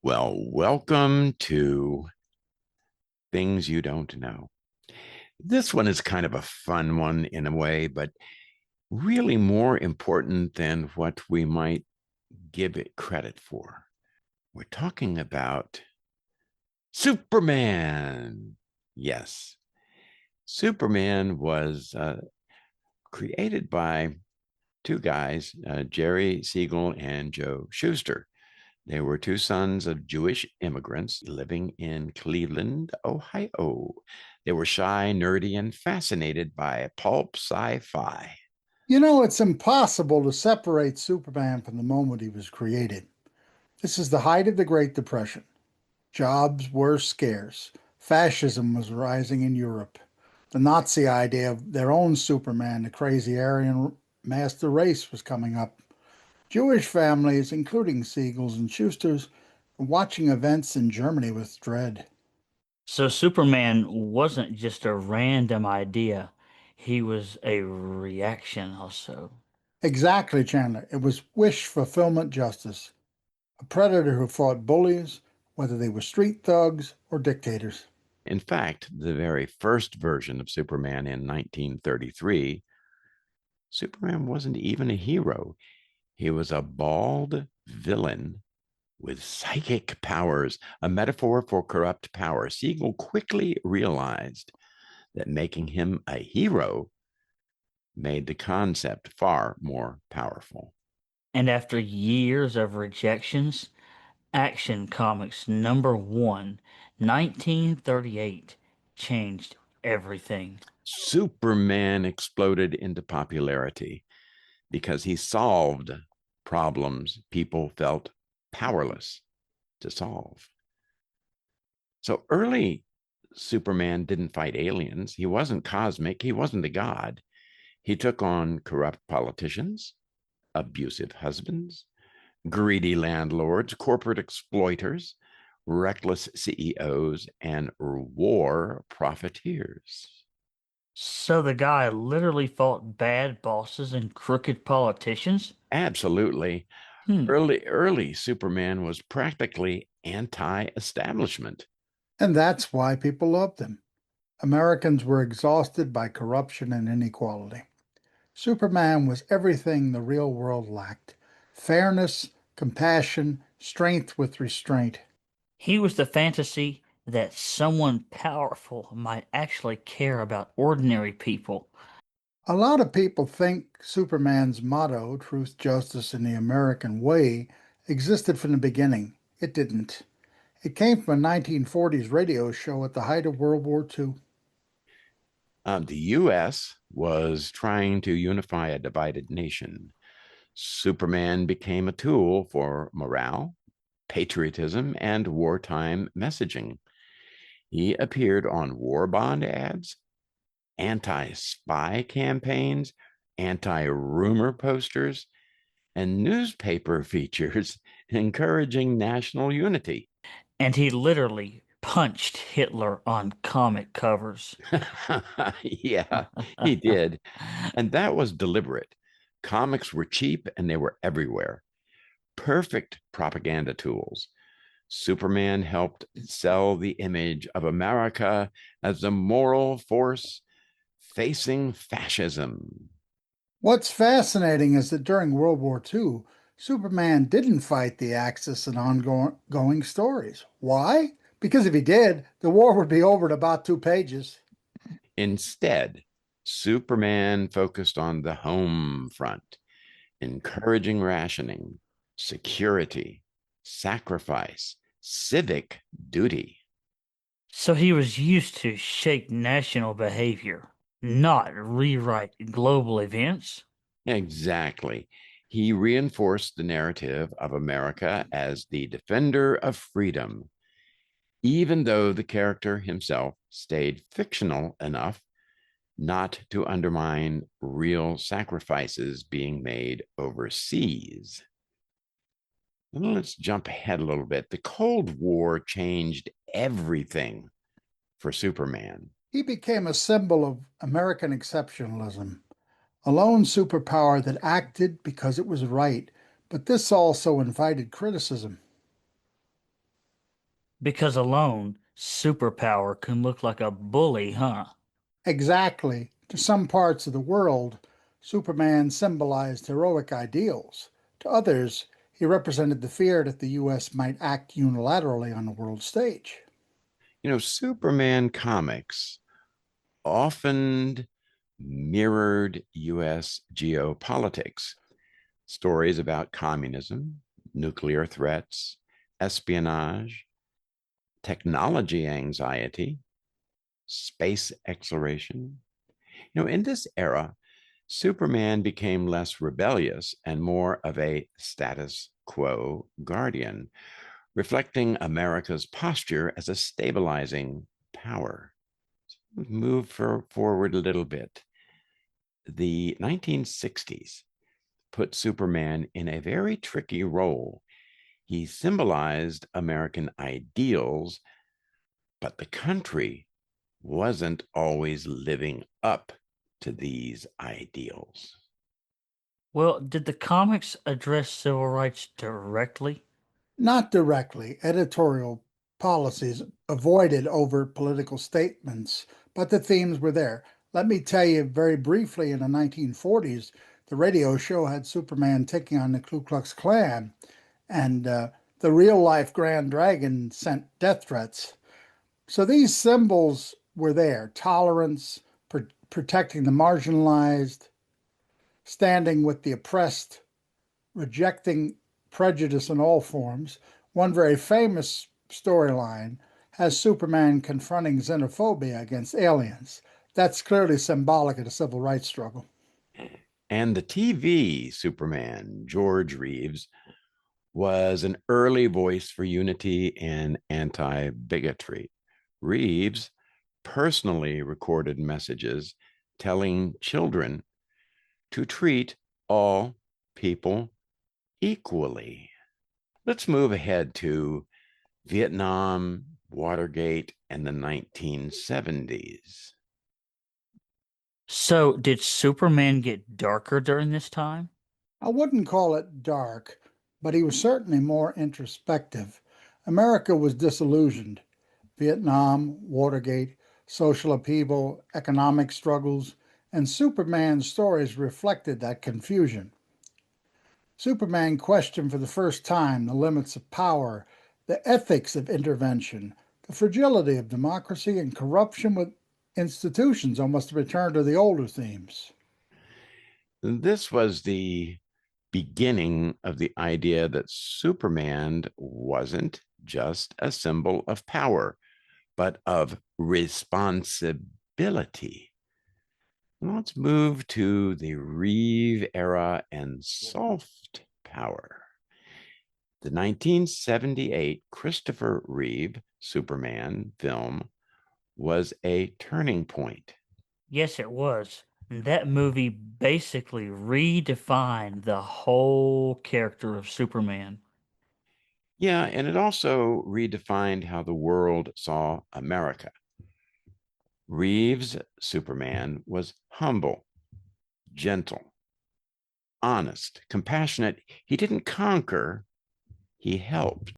Well, welcome to Things You Don't Know. This one is kind of a fun one in a way, but really more important than what we might give it credit for. We're talking about Superman. Yes, Superman was created by two guys, Jerry Siegel and Joe Shuster. They were two sons of Jewish immigrants living in Cleveland, Ohio. They were shy, nerdy, and fascinated by pulp sci fi. You know, it's impossible to separate Superman from the moment he was created. This is the height of the Great Depression. Jobs were scarce. Fascism was rising in Europe. The Nazi idea of their own Superman, the crazy Aryan master race, was coming up. Jewish families, including Siegels and Schusters, were watching events in Germany with dread. So Superman wasn't just a random idea. He was a reaction also. Exactly, Chandler. It was wish fulfillment justice. A predator who fought bullies, whether they were street thugs or dictators. In fact, the very first version of Superman in 1933, Superman wasn't even a hero. He was a bald villain with psychic powers, a metaphor for corrupt power. Siegel quickly realized that making him a hero made the concept far more powerful. And after years of rejections, Action Comics #1, 1938, changed everything. Superman exploded into popularity because he solved problems people felt powerless to solve. So early Superman didn't fight aliens. He wasn't cosmic. He wasn't a god. He took on corrupt politicians, abusive husbands, greedy landlords, corporate exploiters, reckless CEOs, and war profiteers. So the guy literally fought bad bosses and crooked politicians? Absolutely. Hmm. Early Superman was practically anti-establishment. And that's why people loved him. Americans were exhausted by corruption and inequality. Superman was everything the real world lacked: fairness, compassion, strength with restraint. He was the fantasy that someone powerful might actually care about ordinary people. A lot of people think Superman's motto, truth, justice, and the American way, existed from the beginning. It didn't. It came from a 1940s radio show at the height of World War II. The U.S. was trying to unify a divided nation. Superman became a tool for morale, patriotism, and wartime messaging. He appeared on war bond ads, anti spy campaigns, anti rumor posters, and newspaper features encouraging national unity. And he literally punched Hitler on comic covers. Yeah, he did. And that was deliberate. Comics were cheap and they were everywhere. Perfect propaganda tools. Superman helped sell the image of America as a moral force facing fascism. What's fascinating is that during World War II, Superman didn't fight the Axis in ongoing stories. Why? Because if he did, the war would be over in about 2 pages. Instead, Superman focused on the home front, encouraging rationing, security, sacrifice, civic duty. So he was used to shake national behavior, not rewrite global events. Exactly. He reinforced the narrative of America as the defender of freedom, even though the character himself stayed fictional enough not to undermine real sacrifices being made overseas. And let's jump ahead a little bit. The Cold War changed everything for Superman. He became a symbol of American exceptionalism, a lone superpower that acted because it was right, but this also invited criticism. Because alone, superpower can look like a bully, huh? Exactly. To some parts of the world, Superman symbolized heroic ideals. To others, he represented the fear that the U.S. might act unilaterally on the world stage. Superman comics often mirrored US geopolitics, stories about communism, nuclear threats, espionage, technology anxiety, space exploration. In this era, Superman became less rebellious and more of a status quo guardian, reflecting America's posture as a stabilizing power. Move forward a little bit. The 1960s put Superman in a very tricky role. He symbolized American ideals, but the country wasn't always living up to these ideals. Well, did the comics address civil rights directly? Not directly, editorial policies avoided overt political statements, but the themes were there. Let me tell you very briefly in the 1940s, the radio show had Superman taking on the Ku Klux Klan, and the real life Grand Dragon sent death threats. So these symbols were there: tolerance, protecting the marginalized, standing with the oppressed, rejecting prejudice in all forms. One very famous storyline has Superman confronting xenophobia against aliens. That's clearly symbolic of the civil rights struggle. And the TV Superman, George Reeves, was an early voice for unity and anti bigotry. Reeves personally recorded messages telling children to treat all people equally. Let's move ahead to Vietnam, Watergate, and the 1970s. So, did Superman get darker during this time? I wouldn't call it dark, but he was certainly more introspective. America was disillusioned. Vietnam, Watergate, social upheaval, economic struggles, and Superman's stories reflected that confusion. Superman questioned for the first time the limits of power, the ethics of intervention, the fragility of democracy, and corruption with institutions, almost a return to the older themes. This was the beginning of the idea that Superman wasn't just a symbol of power, but of responsibility. Let's move to the Reeve era and soft power. The 1978 Christopher Reeve Superman film was a turning point. Yes, it was. That movie basically redefined the whole character of Superman. Yeah, and it also redefined how the world saw America. Reeves' Superman was humble, gentle, honest, compassionate. He didn't conquer, he helped.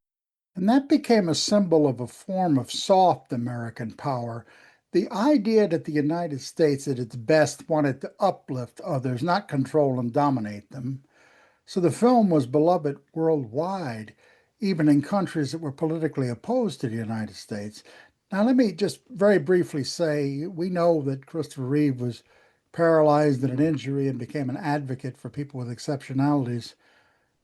And that became a symbol of a form of soft American power. The idea that the United States, at its best, wanted to uplift others, not control and dominate them. So the film was beloved worldwide, even in countries that were politically opposed to the United States. Now, let me just very briefly say we know that Christopher Reeve was paralyzed in an injury and became an advocate for people with exceptionalities.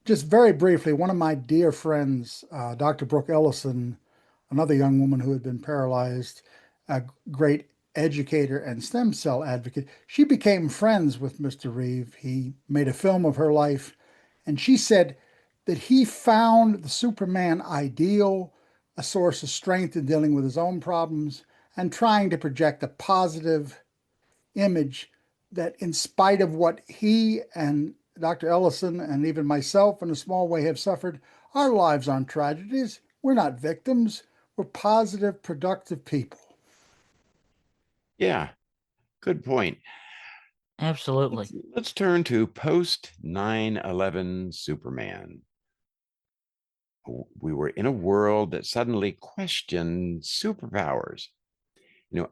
Just very briefly, one of my dear friends, Dr. Brooke Ellison, another young woman who had been paralyzed, a great educator and stem cell advocate, she became friends with Mr. Reeve. He made a film of her life, and she said that he found the Superman ideal a source of strength in dealing with his own problems and trying to project a positive image that, in spite of what he and Dr. Ellison and even myself in a small way have suffered, our lives aren't tragedies. We're not victims. We're positive, productive people. Yeah, good point. Absolutely. Let's turn to post 9/11 Superman. We were in a world that suddenly questioned superpowers.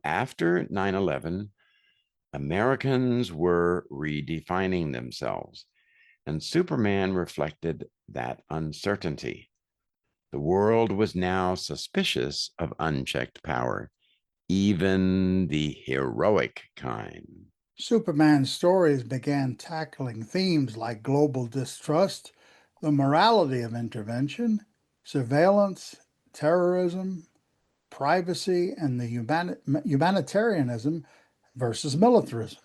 After 9/11, Americans were redefining themselves, and Superman reflected that uncertainty. The world was now suspicious of unchecked power, even the heroic kind. Superman's stories began tackling themes like global distrust, the morality of intervention, surveillance, terrorism, privacy, and the humanitarianism versus militarism.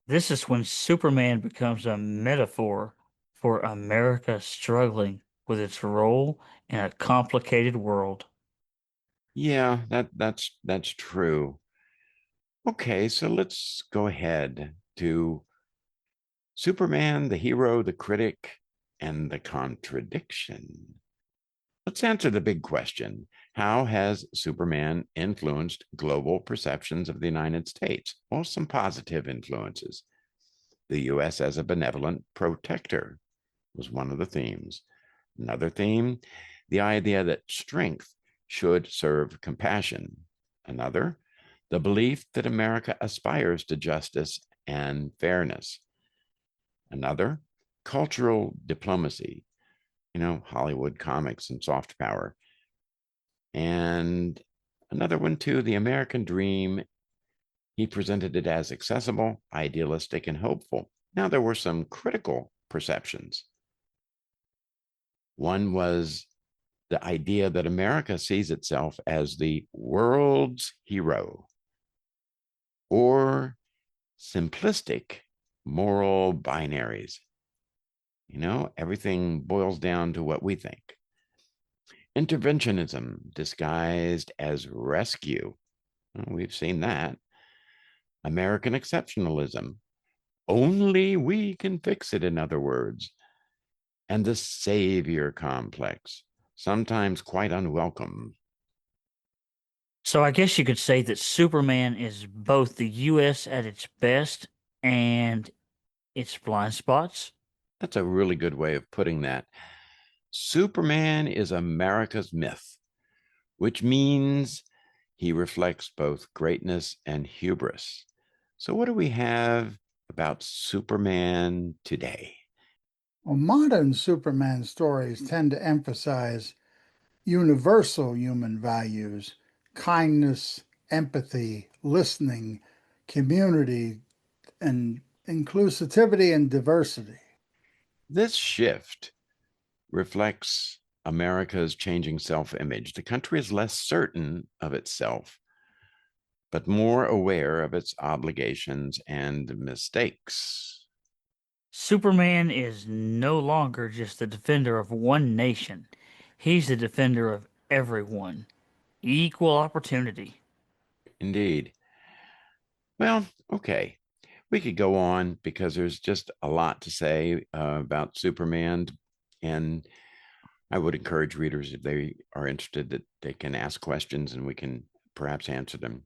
This is when Superman becomes a metaphor for America struggling with its role in a complicated world. Yeah, that's true. Okay, so let's go ahead to Superman, the hero, the critic, and the contradiction. Let's answer the big question. How has Superman influenced global perceptions of the United States? Well, some positive influences. The U.S. as a benevolent protector was one of the themes. Another theme, the idea that strength should serve compassion. Another, the belief that America aspires to justice and fairness. Another, cultural diplomacy, Hollywood comics and soft power. And another one, too, the American dream. He presented it as accessible, idealistic, and hopeful. Now, there were some critical perceptions. One was the idea that America sees itself as the world's hero, or simplistic moral binaries. Everything boils down to what we think. Interventionism disguised as rescue. Well, we've seen that. American exceptionalism. Only we can fix it, in other words. And the savior complex, sometimes quite unwelcome. So I guess you could say that Superman is both the US at its best and its blind spots. That's a really good way of putting that. Superman is America's myth, which means he reflects both greatness and hubris. So, what do we have about Superman today? Well, modern Superman stories tend to emphasize universal human values, kindness, empathy, listening, community, and inclusivity and diversity. This shift reflects America's changing self image. The country is less certain of itself, but more aware of its obligations and mistakes. Superman is no longer just the defender of one nation. He's the defender of everyone. Equal opportunity. Indeed. Well, okay. We could go on because there's just a lot to say about Superman. And I would encourage readers, if they are interested, that they can ask questions and we can perhaps answer them.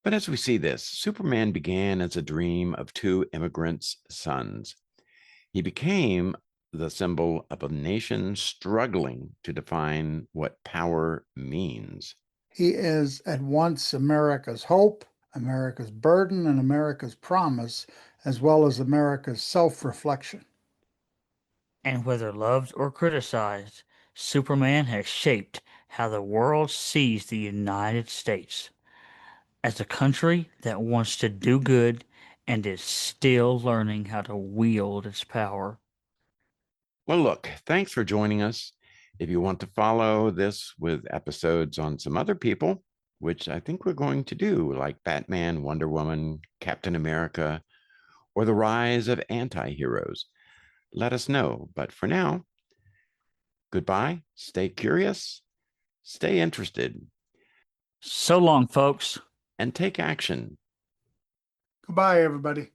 But as we see this, Superman began as a dream of two immigrants' sons. He became the symbol of a nation struggling to define what power means. He is at once America's hope, America's burden, and America's promise, as well as America's self reflection. And whether loved or criticized, Superman has shaped how the world sees the United States as a country that wants to do good and is still learning how to wield its power. Well, look, thanks for joining us. If you want to follow this with episodes on some other people, which I think we're going to do, like Batman, Wonder Woman, Captain America, or the rise of anti heroes, let us know. But for now, goodbye. Stay curious, stay interested, So long, folks. and take action. Goodbye, everybody.